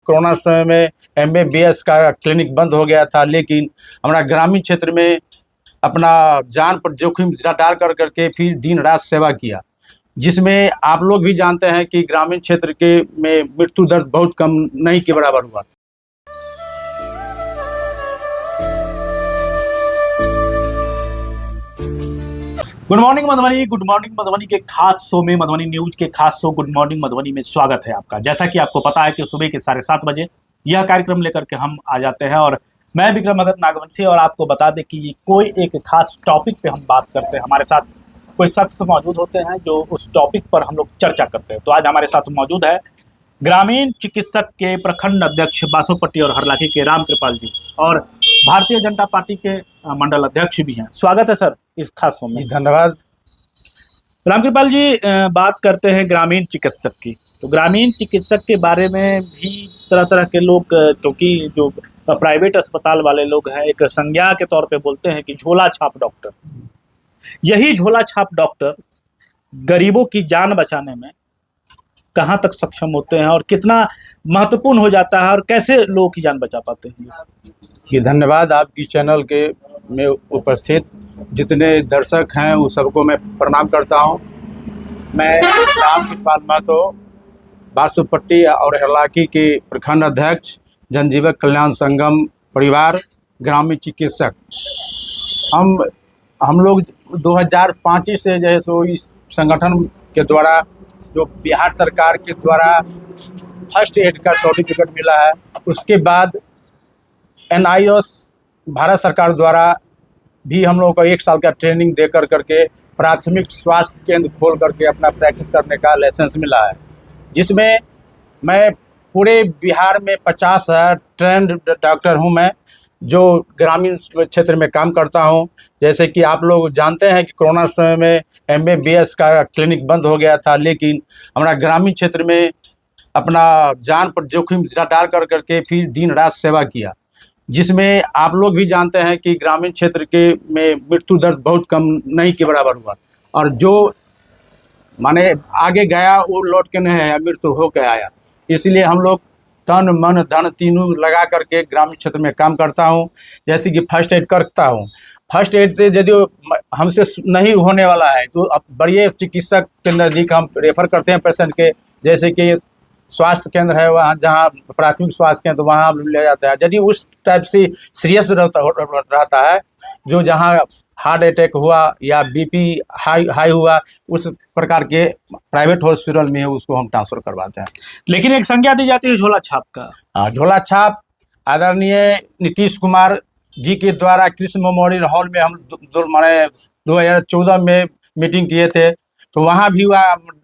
Corona समय में MBBS का क्लिनिक बंद हो गया था, लेकिन हमारा ग्रामीण क्षेत्र में अपना जान पर जोखिम डाल कर करके फिर दिन रात सेवा किया, जिसमें आप लोग भी जानते हैं कि ग्रामीण क्षेत्र के में मृत्यु दर बहुत कम नहीं के बराबर हुआ। गुड मॉर्निंग मधुबनी के खास शो में, मधुबनी न्यूज के खास शो गुड मॉर्निंग मधुबनी में स्वागत है आपका। जैसा कि आपको पता है कि सुबह के 7:30 बजे यह कार्यक्रम लेकर के हम आ जाते हैं और मैं विक्रम भगत नागवंशी, और आपको बता दें कि कोई एक खास टॉपिक पे हम बात करते हैं। हमारे साथ कोई शख्स मौजूद होते हैं जो उस टॉपिक पर हम लोग चर्चा करते हैं। तो आज हमारे साथ मौजूद है ग्रामीण चिकित्सक के प्रखंड अध्यक्ष बासोपट्टी और हरलाखी के रामकृपाल जी, और भारतीय जनता पार्टी के मंडल अध्यक्ष भी हैं। स्वागत है सर इस खास शो में। धन्यवाद। रामकृपाल जी, बात करते हैं ग्रामीण चिकित्सक की। तो ग्रामीण चिकित्सक के बारे में भी तरह तरह के लोग, क्योंकि जो प्राइवेट अस्पताल वाले लोग हैं, एक संज्ञा के तौर पे बोलते हैं कि झोला छाप डॉक्टर। यही झोला छाप डॉक्टर गरीबों की जान बचाने में कहाँ तक सक्षम होते हैं और कितना महत्वपूर्ण हो जाता है और कैसे लोगों की जान बचा पाते हैं? ये धन्यवाद। आपकी चैनल के में उपस्थित जितने दर्शक हैं उन सबको मैं प्रणाम करता हूं। मैं रामकृपाल महतो, बासोपट्टी और हरलाखी के प्रखंड अध्यक्ष, जनजीवक कल्याण संगम परिवार, ग्रामीण चिकित्सक। हम लोग 2005 से जो है सो इस संगठन के द्वारा, जो बिहार सरकार के द्वारा फर्स्ट एड का सर्टिफिकेट मिला है, उसके बाद NIOS भारत सरकार द्वारा भी हम लोगों को 1 साल का ट्रेनिंग दे करके प्राथमिक स्वास्थ्य केंद्र खोल करके अपना प्रैक्टिस करने का लाइसेंस मिला है, जिसमें मैं पूरे बिहार में 50,000 ट्रेंड डॉक्टर हूं मैं, जो ग्रामीण क्षेत्र में काम करता हूं। जैसे कि आप लोग जानते हैं कि कोरोना समय में MBBS का क्लिनिक बंद हो गया था, लेकिन हमारा ग्रामीण क्षेत्र में अपना जान पर जोखिम डाल कर करके फिर दिन रात सेवा किया, जिसमें आप लोग भी जानते हैं कि ग्रामीण क्षेत्र के में मृत्यु दर बहुत कम नहीं के बराबर हुआ, और जो माने आगे गया वो लौट के नहीं आया, मृत्यु हो के आया। इसलिए हम लोग तन मन धन तीनों लगा करके ग्रामीण क्षेत्र में काम करता हूं। जैसे कि फर्स्ट एड करता हूं। फर्स्ट एड से यदि हमसे नहीं होने वाला है तो अब बड़े चिकित्सक के नज़दीक हम रेफर करते हैं पेशेंट के। जैसे कि स्वास्थ्य केंद्र है, वहाँ जहाँ प्राथमिक स्वास्थ्य केंद्र, वहाँ ले जाता है। यदि उस टाइप से सीरियस रहता है, जो जहाँ हार्ट अटैक हुआ या BP हाई हुआ, उस प्रकार के प्राइवेट हॉस्पिटल में उसको हम ट्रांसफ़र करवाते हैं। लेकिन एक संज्ञा दी जाती है झोला छाप का। झोला छाप आदरणीय नीतीश कुमार जी के द्वारा कृष्ण मेमोरियल हॉल में हम 2014 में मीटिंग किए थे, तो वहाँ भी हुआ।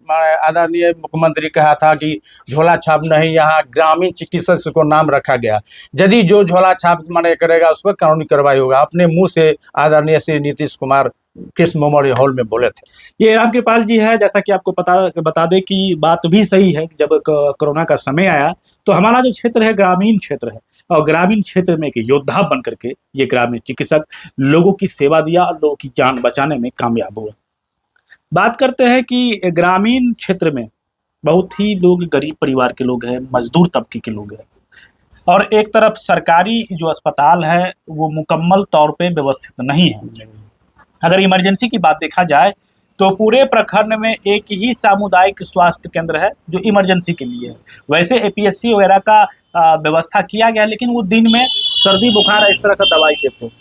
आदरणीय मुख्यमंत्री कहा था कि झोला छाप नहीं, यहाँ ग्रामीण चिकित्सक को नाम रखा गया। यदि जो झोला छाप करेगा उस पर कानूनी कार्रवाई होगा। अपने मुंह से आदरणीय श्री नीतीश कुमार कृष्ण मेमोरियल हॉल में बोले थे। ये रामकृपाल जी है, जैसा कि आपको बता दें कि बात भी सही है। जब कोरोना का समय आया तो हमारा जो क्षेत्र है ग्रामीण क्षेत्र है, और ग्रामीण क्षेत्र में एक योद्धा बन करके ये ग्रामीण चिकित्सक लोगों की सेवा दिया और लोगों की जान बचाने में कामयाब हुआ। बात करते हैं कि ग्रामीण क्षेत्र में बहुत ही लोग गरीब परिवार के लोग हैं, मजदूर तबके के लोग हैं, और एक तरफ सरकारी जो अस्पताल है वो मुकम्मल तौर पे व्यवस्थित नहीं है। अगर इमरजेंसी की बात देखा जाए तो पूरे प्रखंड में एक ही सामुदायिक स्वास्थ्य केंद्र है जो इमरजेंसी के लिए है। वैसे APSC वगैरह का व्यवस्था किया गया, लेकिन वो दिन में सर्दी बुखार इस तरह का दवाई देते हैं।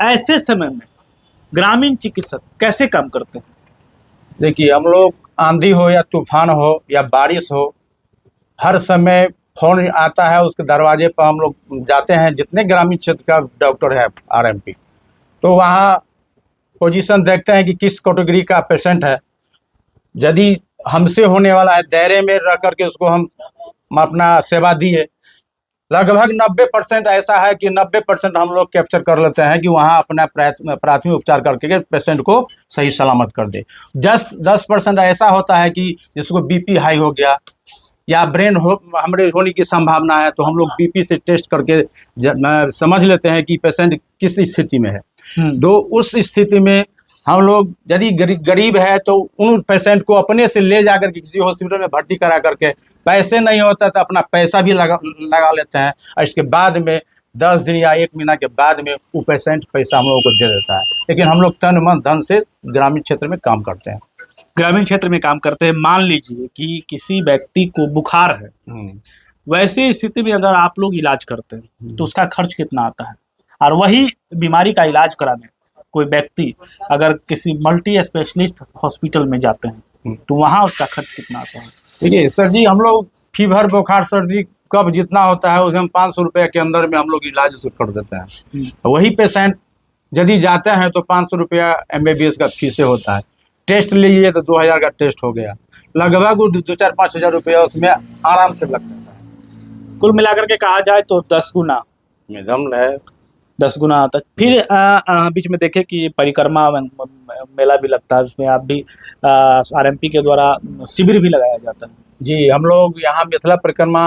ऐसे समय में ग्रामीण चिकित्सक कैसे काम करते हैं? देखिए, हम लोग आंधी हो या तूफान हो या बारिश हो, हर समय फोन आता है, उसके दरवाजे पर हम लोग जाते हैं। जितने ग्रामीण क्षेत्र का डॉक्टर है RMP, तो वहाँ पोजीशन देखते हैं कि किस कैटेगरी का पेशेंट है। यदि हमसे होने वाला है, दायरे में रह करके उसको हम अपना सेवा दिए। लगभग 90% ऐसा है कि 90% हम लोग कैप्चर कर लेते हैं कि वहाँ अपना प्राथमिक उपचार करके पेशेंट को सही सलामत कर दे। 10% ऐसा होता है कि जिसको BP हाई हो गया या ब्रेन हमारे होने की संभावना है, तो हम लोग BP से टेस्ट करके समझ लेते हैं कि पेशेंट किस स्थिति में है। तो उस स्थिति में हम लोग यदि गरीब है तो उन पेशेंट को अपने से ले जाकर के किसी हॉस्पिटल में भर्ती करा करके पैसे नहीं होता तो अपना पैसा भी लगा लेते हैं, और इसके बाद में 10 दिन या 1 महीना के बाद में वो पेशेंट पैसा हम लोगों को दे देता है। लेकिन हम लोग तन मन धन से ग्रामीण क्षेत्र में काम करते हैं। ग्रामीण क्षेत्र में काम करते हैं। मान लीजिए कि किसी व्यक्ति को बुखार है, वैसी स्थिति में अगर आप लोग इलाज करते हैं तो उसका खर्च कितना आता है? और वही बीमारी का इलाज कराने कोई व्यक्ति अगर किसी मल्टी स्पेशलिस्ट हॉस्पिटल में जाते हैं तो वहाँ उसका खर्च कितना आता है? देखिए सर जी, हम लोग फीवर, बुखार, सर्दी कब जितना होता है उसे हम 500 रुपये के अंदर में हम लोग इलाज उसे कर देते हैं। वही पेशेंट यदि जाते हैं तो 500 रुपया MBBS का फीस होता है। टेस्ट लीजिए तो 2000 का टेस्ट हो गया, लगभग 2-4-5 हज़ार रुपया उसमें आराम से लग जाता है। कुल मिलाकर के कहा जाए तो 10 गुना दम है, 10 गुना तक। फिर बीच में देखे कि परिक्रमा मेला भी लगता है, उसमें आप भी RMP के द्वारा शिविर भी लगाया जाता है। जी, हम लोग यहाँ मिथिला परिक्रमा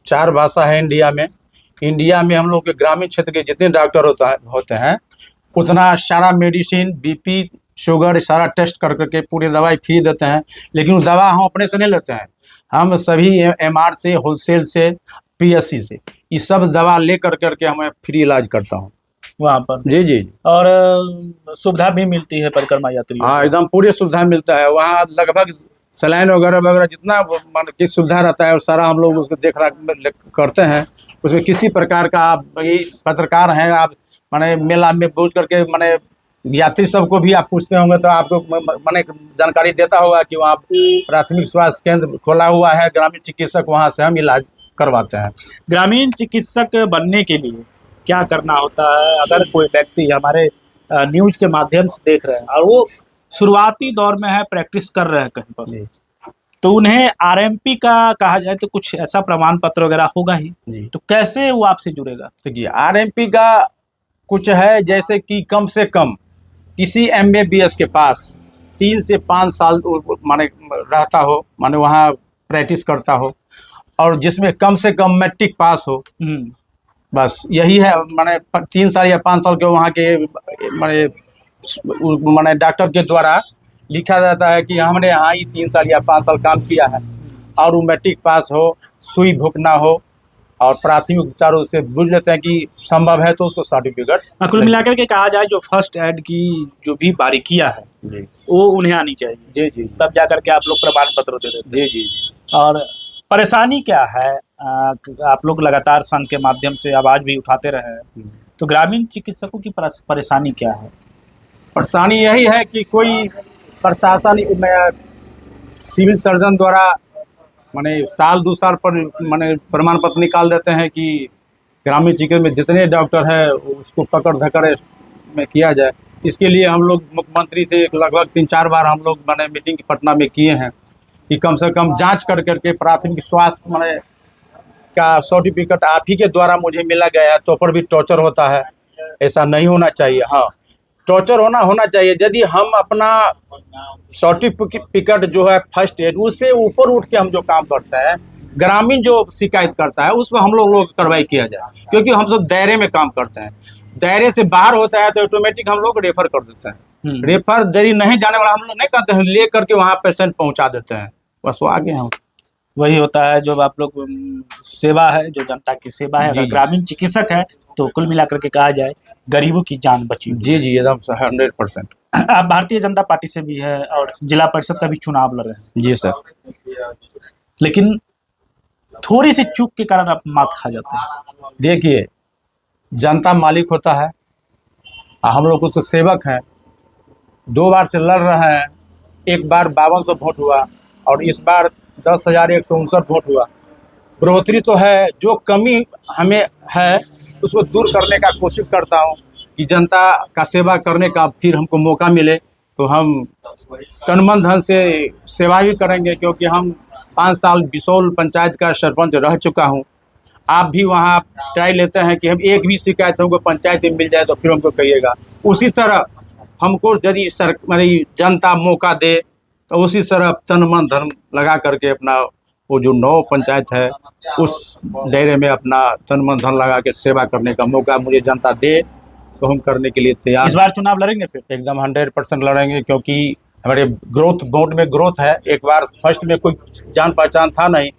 4 भाषा है इंडिया में। इंडिया में हम लोग के ग्रामीण क्षेत्र के जितने डॉक्टर होते हैं उतना सारा मेडिसिन, BP, शुगर सारा टेस्ट कर करके पूरी दवाई फ्री देते हैं। लेकिन वो दवा हम अपने से नहीं लेते हैं, हम सभी MR से, होलसेल से, PSC से ये सब दवा ले करके हमें फ्री इलाज करता हूँ वहाँ पर। जी जी। और सुविधा भी मिलती है परिक्रमा यात्री? हाँ, एकदम पूरी सुविधा मिलता है वहाँ। लगभग सलाइन वगैरह जितना की सुविधा रहता है और सारा हम लोग उसको देख रेख करते हैं। उसमें किसी प्रकार का, आप यही पत्रकार हैं, आप माने मेला में पहुँच करके माने यात्री सबको भी आप पूछते होंगे तो आपको माने जानकारी देता होगा कि वहाँ प्राथमिक स्वास्थ्य केंद्र खोला हुआ है, ग्रामीण चिकित्सक, वहाँ से हम इलाज करवाते हैं। ग्रामीण चिकित्सक बनने के लिए क्या करना होता है? अगर कोई व्यक्ति हमारे न्यूज के माध्यम से देख रहे हैं और वो शुरुआती दौर में है, प्रैक्टिस कर रहे हैं कहीं पर, तो उन्हें RMP का कहा जाए तो कुछ ऐसा प्रमाण पत्र वगैरह होगा ही, तो कैसे वो आपसे जुड़ेगा? देखिए, RMP का कुछ है, जैसे कि कम से कम किसी MBBS के पास 3 से 5 साल माने रहता हो, माने वहाँ प्रैक्टिस करता हो, और जिसमें कम से कम मैट्रिक पास हो, बस यही है। माने 3 साल या 5 साल के वहाँ के माने डॉक्टर के द्वारा लिखा जाता है कि हमने यहाँ ही 3 साल या 5 साल काम किया है, और वो मैट्रिक पास हो, सुई भोंकना हो, और प्राथमिक उपचार उससे बुझ लेते हैं कि संभव है तो उसको सर्टिफिकेट। कुल मिलाकर के कहा जाए जो फर्स्ट एड की जो भी बारीकियां है वो उन्हें आनी चाहिए। जी जी। तब जाकर के आप लोग प्रमाण पत्र दे देते हैं। जी जी। और परेशानी क्या है? आप लोग लगातार संघ के माध्यम से आवाज भी उठाते रहे हैं, तो ग्रामीण चिकित्सकों की परेशानी क्या है? परेशानी यही है कि कोई प्रशासन में सिविल सर्जन द्वारा माने साल 2 साल पर माने प्रमाण पत्र निकाल देते हैं कि ग्रामीण चिकित्सा में जितने डॉक्टर है उसको पकड़ धकड़ में किया जाए। इसके लिए हम लोग मुख्यमंत्री से लगभग 3-4 बार हम लोग माने मीटिंग पटना में किए हैं कि कम से कम जांच करके प्राथमिक स्वास्थ्य माने का सर्टिफिकेट आप ही के द्वारा मुझे मिला गया है, तो पर भी टॉर्चर होता है, ऐसा नहीं होना चाहिए। हाँ, टॉर्चर होना चाहिए। यदि हम अपना सर्टिफिकेट जो है फर्स्ट एड, उससे ऊपर उठ के हम जो काम करते हैं, ग्रामीण जो शिकायत करता है उसमें हम लोग कार्रवाई किया जाए, क्योंकि हम सब दायरे में काम करते हैं। दायरे से बाहर होता है तो ऑटोमेटिक हम लोग रेफर कर देते हैं। रेफर यदि नहीं जाने वाला हम लोग नहीं करते हैं, ले करके वहाँ पेशेंट पहुँचा देते हैं, बस वो आगे हम। वही होता है जो आप लोग सेवा है, जो जनता की सेवा है। अगर ग्रामीण चिकित्सक है तो कुल मिलाकर के कहा जाए गरीबों की जान बची। जी जी, एकदम 100%। आप भारतीय जनता पार्टी से भी है और जिला परिषद का भी चुनाव लड़ रहे हैं। जी सर। लेकिन थोड़ी सी चूक के कारण आप मात खा जाते हैं। देखिए, जनता मालिक होता है, हम लोग उसके सेवक हैं। 2 बार से लड़ रहे हैं, एक बार 5200 वोट हुआ और इस बार 10,159 वोट हुआ। बढ़ोतरी तो है, जो कमी हमें है उसको दूर करने का कोशिश करता हूँ कि जनता का सेवा करने का फिर हमको मौका मिले तो हम तन मन धन से सेवा भी करेंगे, क्योंकि हम 5 साल बिसौल पंचायत का सरपंच रह चुका हूँ। आप भी वहाँ ट्राई लेते हैं कि हम एक भी शिकायत हमको पंचायत में मिल जाए तो फिर हमको कहिएगा। उसी तरह हमको यदि हमारी जनता मौका दे तो उसी तरह तन मन धन लगा करके अपना वो जो 9 पंचायत है उस दायरे में अपना तन मन धन लगा के सेवा करने का मौका मुझे जनता दे तो हम करने के लिए तैयार। इस बार चुनाव लड़ेंगे? फिर एकदम 100% लड़ेंगे, क्योंकि हमारे वोट में ग्रोथ है। एक बार फर्स्ट में कोई जान पहचान था नहीं,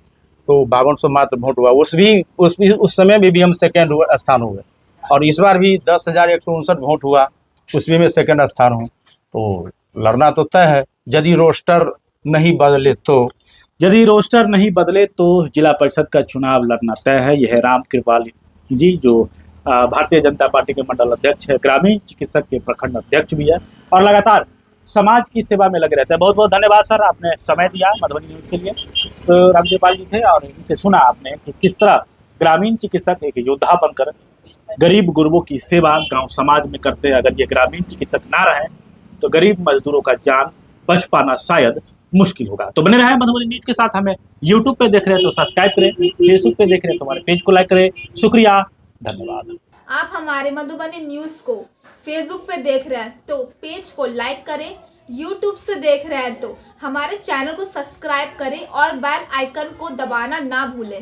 तो 5200 मात्र वोट हुआ। उस समय में भी हम सेकेंड स्थान हुए, और इस बार भी 10,159 वोट हुआ, उसमें मैं सेकेंड स्थान हूँ। तो लड़ना तो तय है, यदि रोस्टर नहीं बदले तो। यदि रोस्टर नहीं बदले तो जिला परिषद का चुनाव लड़ना तय है। यह राम कृपाल जी जो भारतीय जनता पार्टी के मंडल अध्यक्ष है, ग्रामीण चिकित्सक के प्रखंड अध्यक्ष भी है और लगातार समाज की सेवा में लगे रहते हैं। बहुत बहुत धन्यवाद सर, आपने समय दिया मधुबनी न्यूज के लिए। तो राम कृपाल जी थे और इनसे सुना आपने कि किस तरह ग्रामीण चिकित्सक एक योद्धा बनकर गरीब गुरबों की सेवा गांव समाज में करते हैं। अगर ये ग्रामीण चिकित्सक ना रहे तो गरीब मजदूरों का जान बच पाना शायद मुश्किल होगा। तो बने रहे मधुबनी न्यूज के साथ। हमें यूट्यूब पे देख रहे हैं तो सब्सक्राइब करें, फेसबुक पे देख रहे हैं तो हमारे पेज को लाइक करें। शुक्रिया, धन्यवाद। आप हमारे मधुबनी न्यूज को फेसबुक पे देख रहे हैं तो पेज को लाइक करें, यूट्यूब से देख रहे हैं तो हमारे चैनल को सब्सक्राइब करें और बेल आइकन को दबाना ना भूलें।